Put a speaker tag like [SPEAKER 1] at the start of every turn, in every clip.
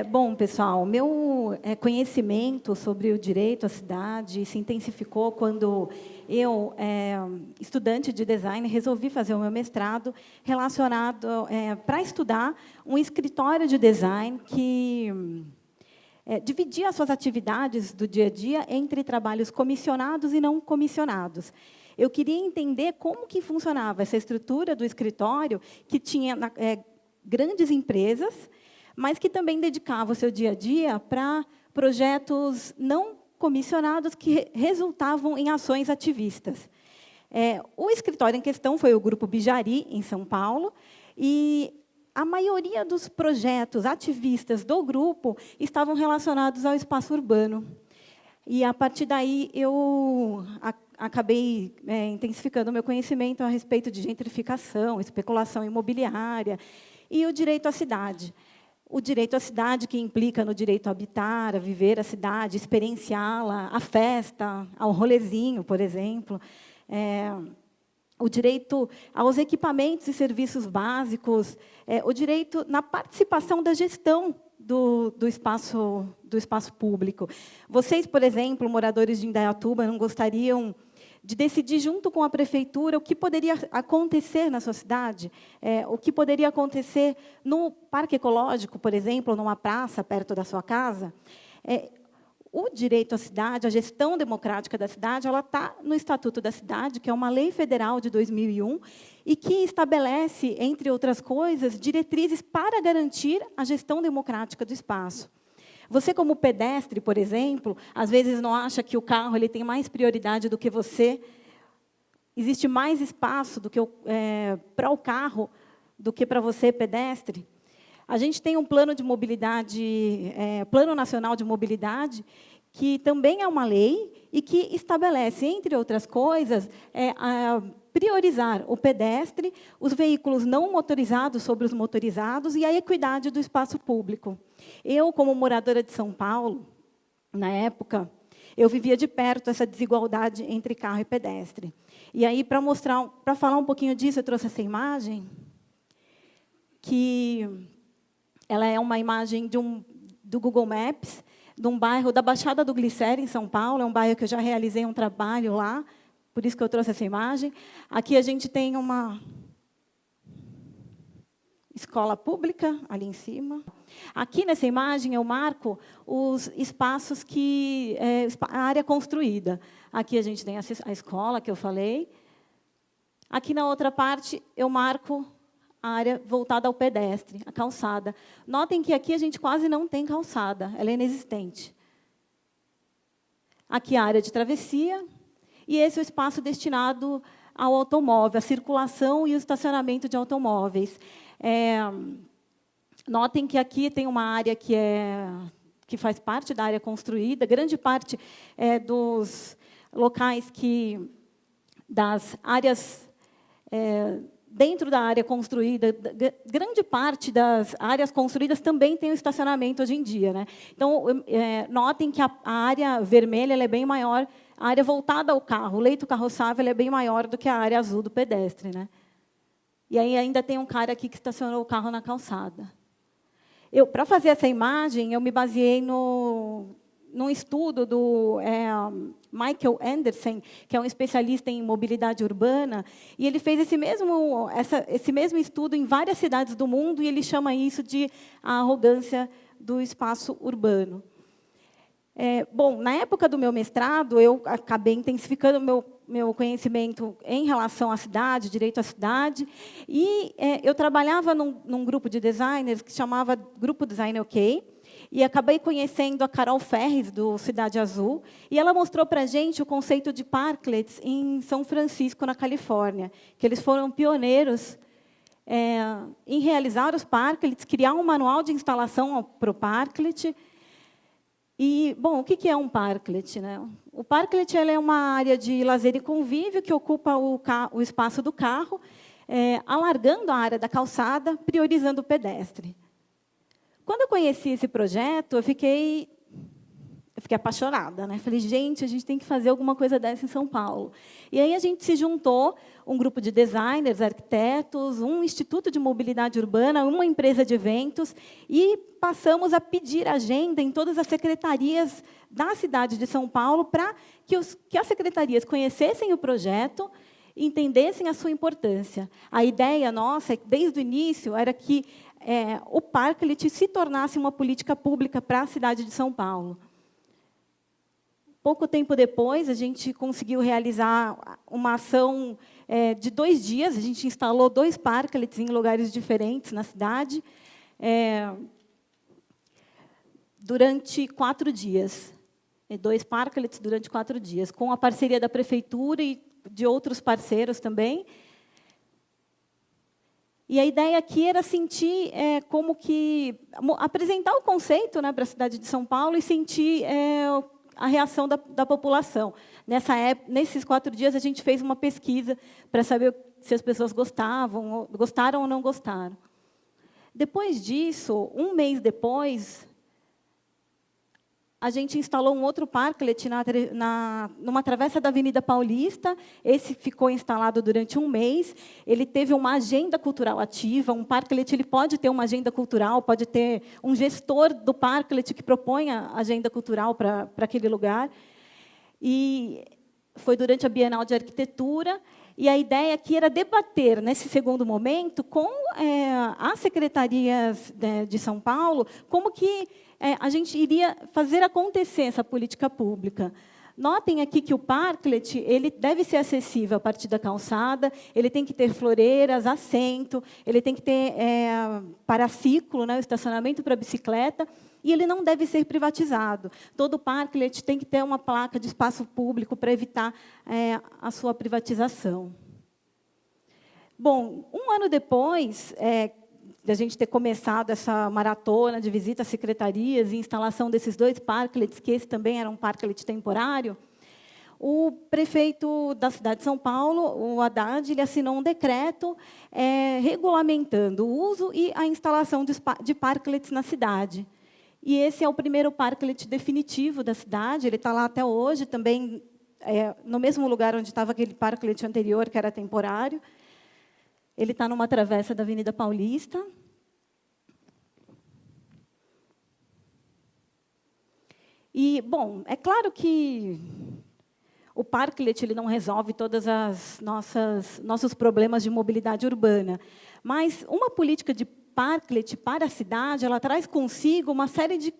[SPEAKER 1] Bom, pessoal, meu conhecimento sobre o direito à cidade se intensificou quando eu, estudante de design, resolvi fazer o meu mestrado relacionado para estudar um escritório de design que dividia as suas atividades do dia a dia entre trabalhos comissionados e não comissionados. Eu queria entender como que funcionava essa estrutura do escritório, que tinha grandes empresas, mas que também dedicava o seu dia a dia para projetos não comissionados que resultavam em ações ativistas. O escritório em questão foi o Grupo Bijari, em São Paulo, e a maioria dos projetos ativistas do grupo estavam relacionados ao espaço urbano. E, a partir daí, eu acabei intensificando o meu conhecimento a respeito de gentrificação, especulação imobiliária e o direito à cidade. O direito à cidade, que implica no direito a habitar, a viver a cidade, experienciá-la, a festa, ao rolezinho, por exemplo. O direito aos equipamentos e serviços básicos, o direito na participação da gestão do espaço público. Vocês, por exemplo, moradores de Indaiatuba, não gostariam de decidir junto com a prefeitura o que poderia acontecer na sua cidade, o que poderia acontecer no parque ecológico, por exemplo, numa praça perto da sua casa? O direito à cidade, a gestão democrática da cidade, ela está no Estatuto da Cidade, que é uma lei federal de 2001, e que estabelece, entre outras coisas, diretrizes para garantir a gestão democrática do espaço. Você, como pedestre, por exemplo, às vezes não acha que o carro ele tem mais prioridade do que você? Existe mais espaço para o carro do que para você, pedestre? A gente tem um plano de mobilidade, Plano Nacional de Mobilidade, que também é uma lei e que estabelece, entre outras coisas, priorizar o pedestre, os veículos não motorizados sobre os motorizados e a equidade do espaço público. Eu, como moradora de São Paulo, na época, eu vivia de perto essa desigualdade entre carro e pedestre. E aí, para falar um pouquinho disso, eu trouxe essa imagem, que ela é uma imagem do Google Maps, de um bairro da Baixada do Glicério, em São Paulo. É um bairro que eu já realizei um trabalho lá, por isso que eu trouxe essa imagem. Aqui a gente tem uma escola pública, ali em cima. Aqui, nessa imagem, eu marco os espaços a área construída. Aqui a gente tem a escola, que eu falei. Aqui, na outra parte, eu marco a área voltada ao pedestre, a calçada. Notem que aqui a gente quase não tem calçada, ela é inexistente. Aqui a área de travessia, e esse é o espaço destinado ao automóvel, a circulação e o estacionamento de automóveis. Notem que aqui tem uma área que faz parte da área construída, grande parte dos locais das áreas dentro da área construída, grande parte das áreas construídas também tem o estacionamento hoje em dia, né? Então, notem que a área vermelha ela é bem maior, a área voltada ao carro, o leito carroçável é bem maior do que a área azul do pedestre, né? E aí ainda tem um cara aqui que estacionou o carro na calçada. Para fazer essa imagem, eu me baseei num estudo do Michael Anderson, que é um especialista em mobilidade urbana, e ele fez esse mesmo estudo em várias cidades do mundo, e ele chama isso de a arrogância do espaço urbano. Bom, na época do meu mestrado, eu acabei intensificando meu conhecimento em relação à cidade, direito à cidade, e eu trabalhava num grupo de designers que se chamava Grupo Design OK, e acabei conhecendo a Carol Ferres, do Cidade Azul, e ela mostrou para a gente o conceito de parklets em São Francisco, na Califórnia, que eles foram pioneiros em realizar os parklets, criar um manual de instalação para o parklet. E, bom, o que é um parklet, né? O parklet é uma área de lazer e convívio que ocupa o espaço do carro, alargando a área da calçada, priorizando o pedestre. Quando eu conheci esse projeto, eu fiquei fiquei apaixonada, né? Falei, gente, a gente tem que fazer alguma coisa dessa em São Paulo. E aí a gente se juntou, um grupo de designers, arquitetos, um instituto de mobilidade urbana, uma empresa de eventos, e passamos a pedir agenda em todas as secretarias da cidade de São Paulo para que as secretarias conhecessem o projeto, entendessem a sua importância. A ideia nossa, desde o início, era que o Parklet se tornasse uma política pública para a cidade de São Paulo. Pouco tempo depois, a gente conseguiu realizar uma ação de 2 dias. A gente instalou 2 parklets em lugares diferentes na cidade, durante 4 dias. 2 parklets durante 4 dias, com a parceria da prefeitura e de outros parceiros também. E a ideia aqui era sentir como que apresentar o conceito, né, para a cidade de São Paulo e sentir a reação da população. Nesses 4 dias, a gente fez uma pesquisa para saber se as pessoas gostaram ou não gostaram. Depois disso, 1 mês depois, a gente instalou um outro parklet numa travessa da Avenida Paulista. Esse ficou instalado durante 1 mês. Ele teve uma agenda cultural ativa. Um parklet ele pode ter uma agenda cultural, pode ter um gestor do parklet que propõe a agenda cultural para aquele lugar. E foi durante a Bienal de Arquitetura. E a ideia aqui era debater, nesse segundo momento, com as secretarias de São Paulo, como que a gente iria fazer acontecer essa política pública. Notem aqui que o parklet ele deve ser acessível a partir da calçada, ele tem que ter floreiras, assento, ele tem que ter paraciclo, né, estacionamento para bicicleta, e ele não deve ser privatizado. Todo parklet tem que ter uma placa de espaço público para evitar a sua privatização. Bom, 1 ano depois de a gente ter começado essa maratona de visita às secretarias e instalação desses 2 parklets, que esse também era um parklet temporário, o prefeito da cidade de São Paulo, o Haddad, ele assinou um decreto regulamentando o uso e a instalação de parklets na cidade. E esse é o primeiro parklet definitivo da cidade, ele está lá até hoje, também no mesmo lugar onde estava aquele parklet anterior, que era temporário. Ele está numa travessa da Avenida Paulista. E, bom, é claro que o parklet ele não resolve todos os nossos problemas de mobilidade urbana, mas uma política de parklet para a cidade, ela traz consigo uma série de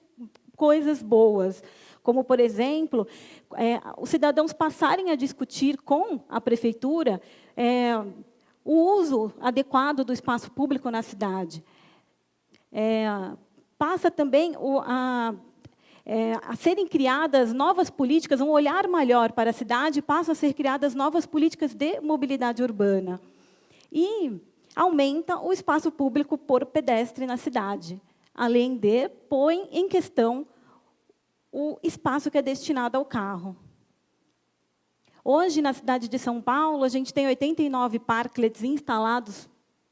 [SPEAKER 1] coisas boas, como, por exemplo, os cidadãos passarem a discutir com a prefeitura o uso adequado do espaço público na cidade. Passa também a serem criadas novas políticas, um olhar maior para a cidade, passam a ser criadas novas políticas de mobilidade urbana. E aumenta o espaço público por pedestre na cidade, além de põe em questão o espaço que é destinado ao carro. Hoje, na cidade de São Paulo, a gente tem 89 parklets instalados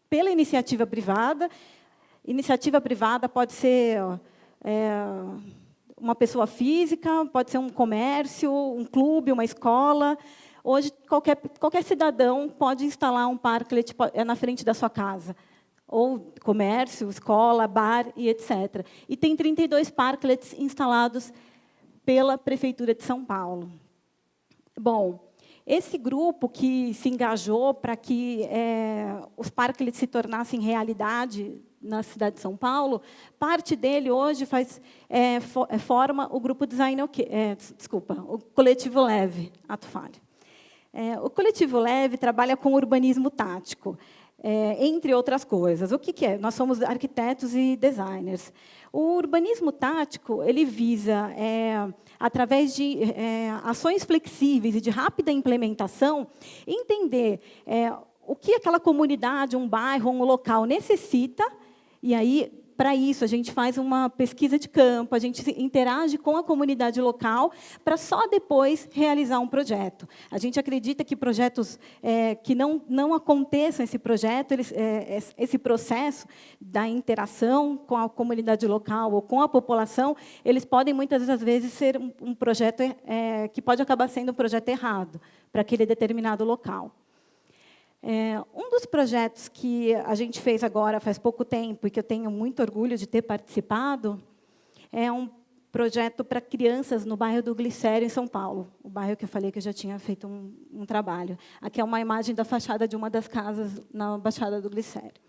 [SPEAKER 1] pela iniciativa privada. Iniciativa privada pode ser uma pessoa física, pode ser um comércio, um clube, uma escola. Hoje, qualquer cidadão pode instalar um parklet na frente da sua casa, ou comércio, escola, bar e etc. E tem 32 parklets instalados pela Prefeitura de São Paulo. Bom, esse grupo que se engajou para que os parklets se tornassem realidade na cidade de São Paulo, parte dele hoje forma o grupo Design o Coletivo Leve, ato falho. O Coletivo Leve trabalha com urbanismo tático, entre outras coisas. O que é? Nós somos arquitetos e designers. O urbanismo tático ele visa, através de ações flexíveis e de rápida implementação, entender o que aquela comunidade, um bairro, um local necessita, e aí para isso, a gente faz uma pesquisa de campo, a gente interage com a comunidade local, para só depois realizar um projeto. A gente acredita que projetos que não aconteçam esse projeto, esse processo da interação com a comunidade local ou com a população, eles podem, muitas das vezes, ser um projeto que pode acabar sendo um projeto errado para aquele determinado local. Um dos projetos que a gente fez agora, faz pouco tempo, e que eu tenho muito orgulho de ter participado, é um projeto para crianças no bairro do Glicério, em São Paulo, o bairro que eu falei que eu já tinha feito um trabalho. Aqui é uma imagem da fachada de uma das casas na Baixada do Glicério.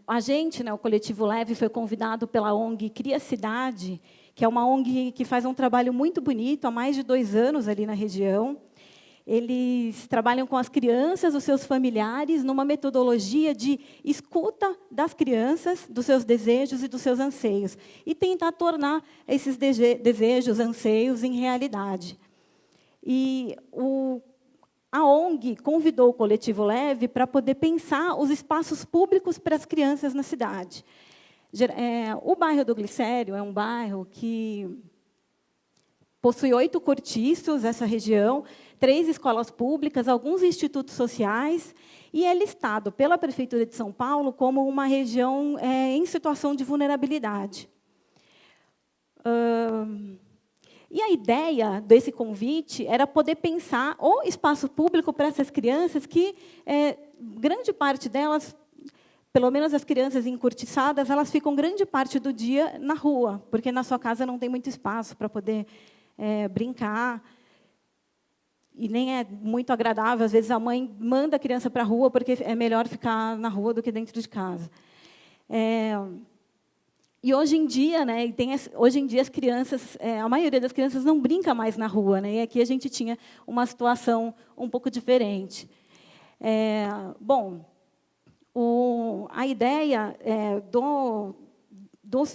[SPEAKER 1] A gente, o Coletivo Leve, foi convidado pela ONG Cria Cidade, que é uma ONG que faz um trabalho muito bonito, há mais de 2 anos ali na região. Eles trabalham com as crianças, os seus familiares, numa metodologia de escuta das crianças, dos seus desejos e dos seus anseios, e tentar tornar esses desejos, anseios, em realidade. E a ONG convidou o Coletivo Leve para poder pensar os espaços públicos para as crianças na cidade. O bairro do Glicério é um bairro que possui 8 cortiços, essa região, 3 escolas públicas, alguns institutos sociais, e é listado pela Prefeitura de São Paulo como uma região em situação de vulnerabilidade. E a ideia desse convite era poder pensar o espaço público para essas crianças que, grande parte delas, pelo menos as crianças encurtiçadas, elas ficam grande parte do dia na rua, porque na sua casa não tem muito espaço para poder brincar. E nem é muito agradável, às vezes a mãe manda a criança para a rua, porque é melhor ficar na rua do que dentro de casa. E hoje em dia, hoje em dia as crianças, a maioria das crianças não brinca mais na rua, e aqui a gente tinha uma situação um pouco diferente. Bom, a ideia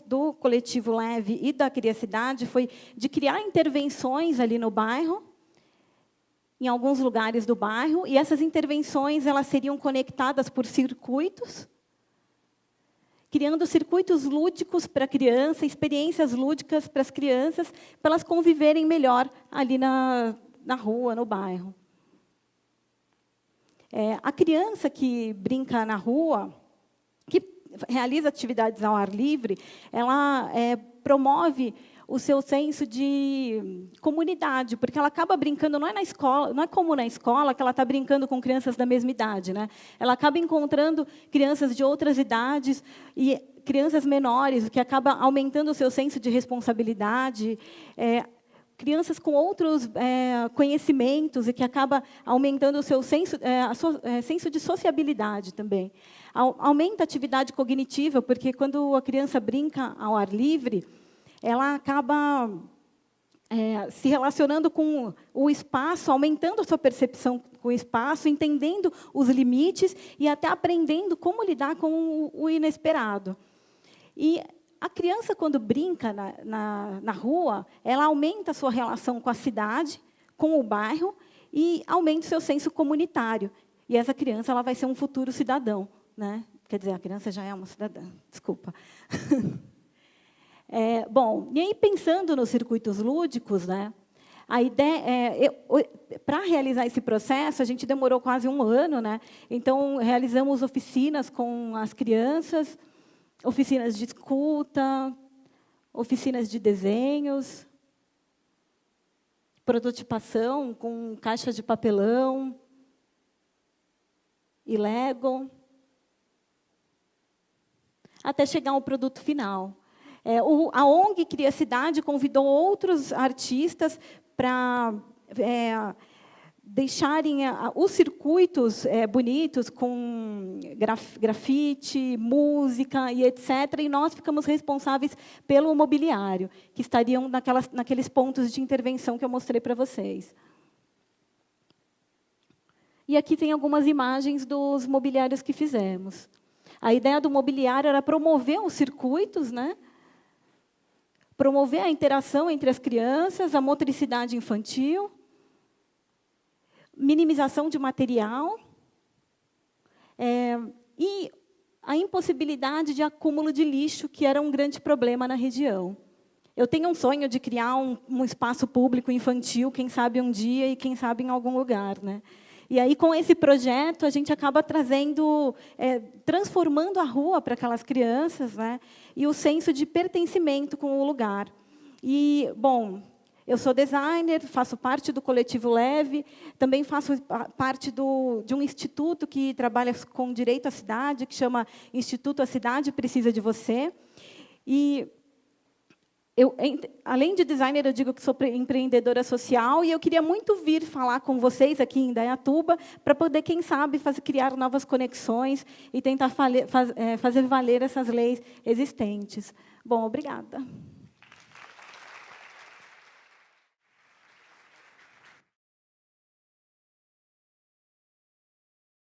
[SPEAKER 1] do Coletivo Leve e da Cria Cidade foi de criar intervenções ali no bairro, em alguns lugares do bairro, e essas intervenções elas seriam conectadas por circuitos, criando circuitos lúdicos para a criança, experiências lúdicas para as crianças, para elas conviverem melhor ali na rua, no bairro. A criança que brinca na rua, que realiza atividades ao ar livre, ela promove o seu senso de comunidade, porque ela acaba brincando, não é na escola, não é como na escola que ela está brincando com crianças da mesma idade, Ela acaba encontrando crianças de outras idades e crianças menores, o que acaba aumentando o seu senso de responsabilidade, crianças com outros conhecimentos e que acaba aumentando o seu senso, senso de sociabilidade também. Aumenta a atividade cognitiva, porque quando a criança brinca ao ar livre, ela acaba se relacionando com o espaço, aumentando a sua percepção com o espaço, entendendo os limites e até aprendendo como lidar com o inesperado. E a criança, quando brinca na rua, ela aumenta a sua relação com a cidade, com o bairro, e aumenta o seu senso comunitário. E essa criança ela vai ser um futuro cidadão. Quer dizer, a criança já é uma cidadã, desculpa. Bom, e aí, pensando nos circuitos lúdicos, a ideia para realizar esse processo, a gente demorou quase 1 ano, Então, realizamos oficinas com as crianças, oficinas de escuta, oficinas de desenhos, prototipação com caixas de papelão e Lego, até chegar ao produto final. A ONG Cria Cidade convidou outros artistas para deixarem os circuitos bonitos com grafite, música e etc. E nós ficamos responsáveis pelo mobiliário, que estariam naqueles pontos de intervenção que eu mostrei para vocês. E aqui tem algumas imagens dos mobiliários que fizemos. A ideia do mobiliário era promover os circuitos, promover a interação entre as crianças, a motricidade infantil, minimização de material. E a impossibilidade de acúmulo de lixo, que era um grande problema na região. Eu tenho um sonho de criar um espaço público infantil, quem sabe um dia e quem sabe em algum lugar, né? E aí, com esse projeto, a gente acaba trazendo, transformando a rua para aquelas crianças, né? E o senso de pertencimento com o lugar. E, bom, eu sou designer, faço parte do Coletivo Leve, também faço parte de um instituto que trabalha com direito à cidade, que chama Instituto A Cidade Precisa de Você. E além de designer, eu digo que sou empreendedora social, e eu queria muito vir falar com vocês aqui em Indaiatuba, para poder, quem sabe, criar novas conexões e tentar fazer valer essas leis existentes. Bom, obrigada.